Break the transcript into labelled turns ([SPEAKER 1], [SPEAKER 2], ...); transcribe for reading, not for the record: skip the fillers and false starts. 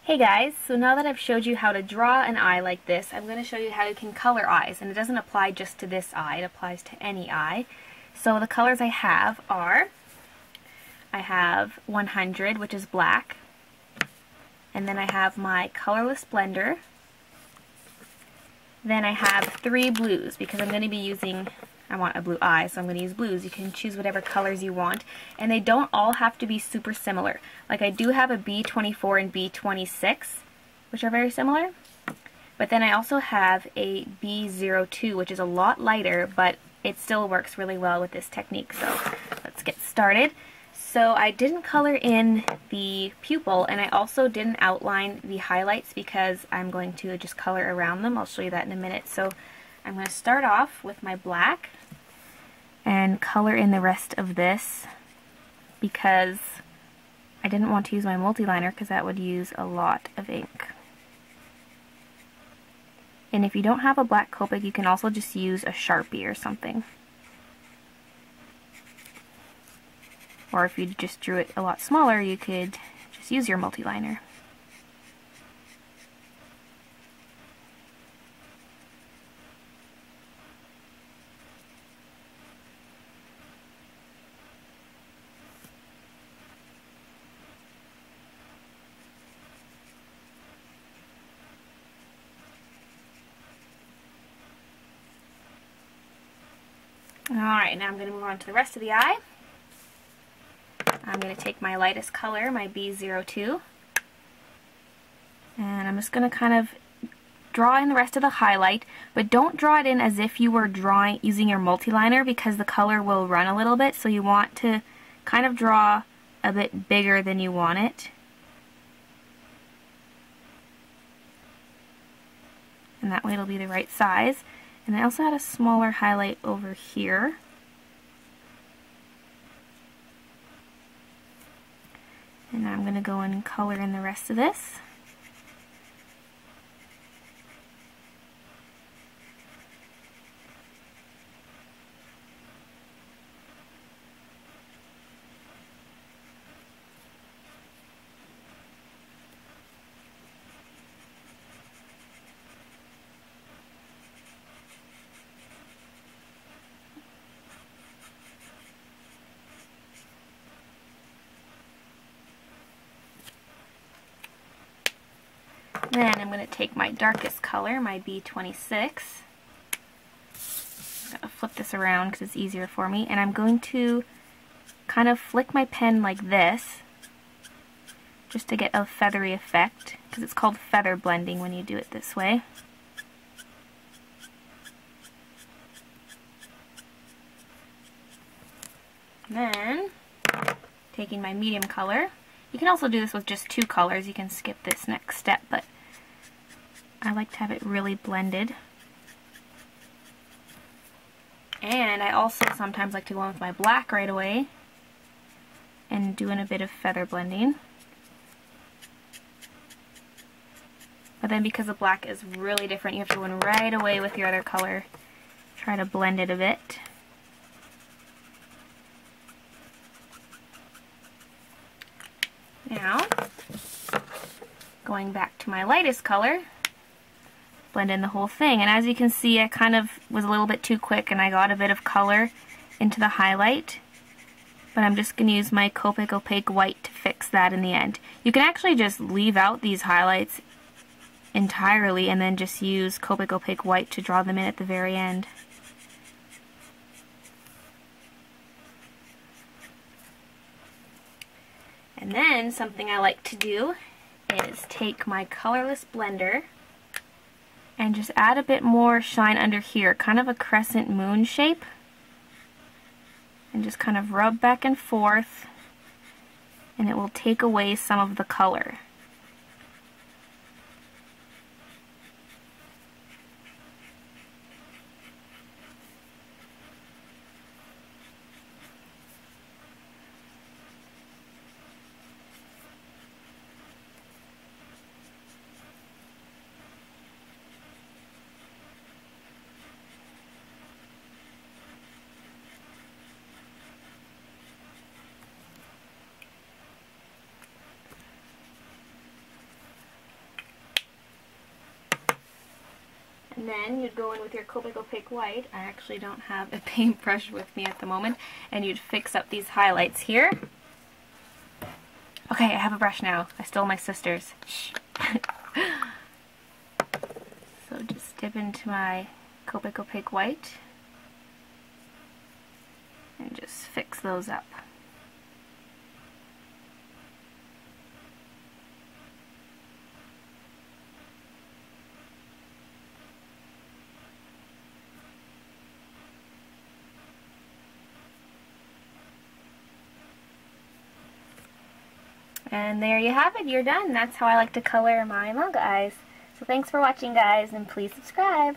[SPEAKER 1] Hey guys, so now that I've showed you how to draw an eye like this, I'm going to show you how you can color eyes, and it doesn't apply just to this eye, it applies to any eye. So the colors I have are, I have 100, which is black, and then I have my colorless blender, then I have 3 blues, because I'm going to be using, I want a blue eye, so I'm going to use blues. You can choose whatever colors you want, and they don't all have to be super similar. Like I do have a B24 and B26, which are very similar, but then I also have a B02, which is a lot lighter, but it still works really well with this technique. So let's get started. So I didn't color in the pupil, and I also didn't outline the highlights because I'm going to just color around them. I'll show you that in a minute. So I'm going to start off with my black and color in the rest of this because I didn't want to use my multi-liner because that would use a lot of ink. And if you don't have a black Copic, you can also just use a Sharpie or something. Or if you just drew it a lot smaller, you could just use your multi-liner. Alright, now I'm going to move on to the rest of the eye. I'm going to take my lightest color, my B02, and I'm just going to kind of draw in the rest of the highlight, but don't draw it in as if you were drawing using your multi-liner because the color will run a little bit, so you want to kind of draw a bit bigger than you want it. And that way it'll be the right size. And I also had a smaller highlight over here. And I'm going to go in and color in the rest of this. Then I'm going to take my darkest color, my B26. I'm going to flip this around because it's easier for me. And I'm going to kind of flick my pen like this, just to get a feathery effect, because it's called feather blending when you do it this way. And then, taking my medium color, you can also do this with just 2 colors, you can skip this next step, but I like to have it really blended. And I also sometimes like to go in with my black right away and doing a bit of feather blending. But then because the black is really different, you have to go in right away with your other color. Try to blend it a bit. Now, going back to my lightest color, blend in the whole thing. And as you can see, I kind of was a little bit too quick and I got a bit of color into the highlight. But I'm just going to use my Copic Opaque White to fix that in the end. You can actually just leave out these highlights entirely and then just use Copic Opaque White to draw them in at the very end. And then something I like to do is take my colorless blender and just add a bit more shine under here, kind of a crescent moon shape, and just kind of rub back and forth, and it will take away some of the color. And then you'd go in with your Copic Opaque White. I actually don't have a paintbrush with me at the moment. And you'd fix up these highlights here. Okay, I have a brush now. I stole my sister's. Shh. So just dip into my Copic Opaque White. And just fix those up. And there you have it, you're done. That's how I like to color my manga eyes. So thanks for watching, guys, and please subscribe.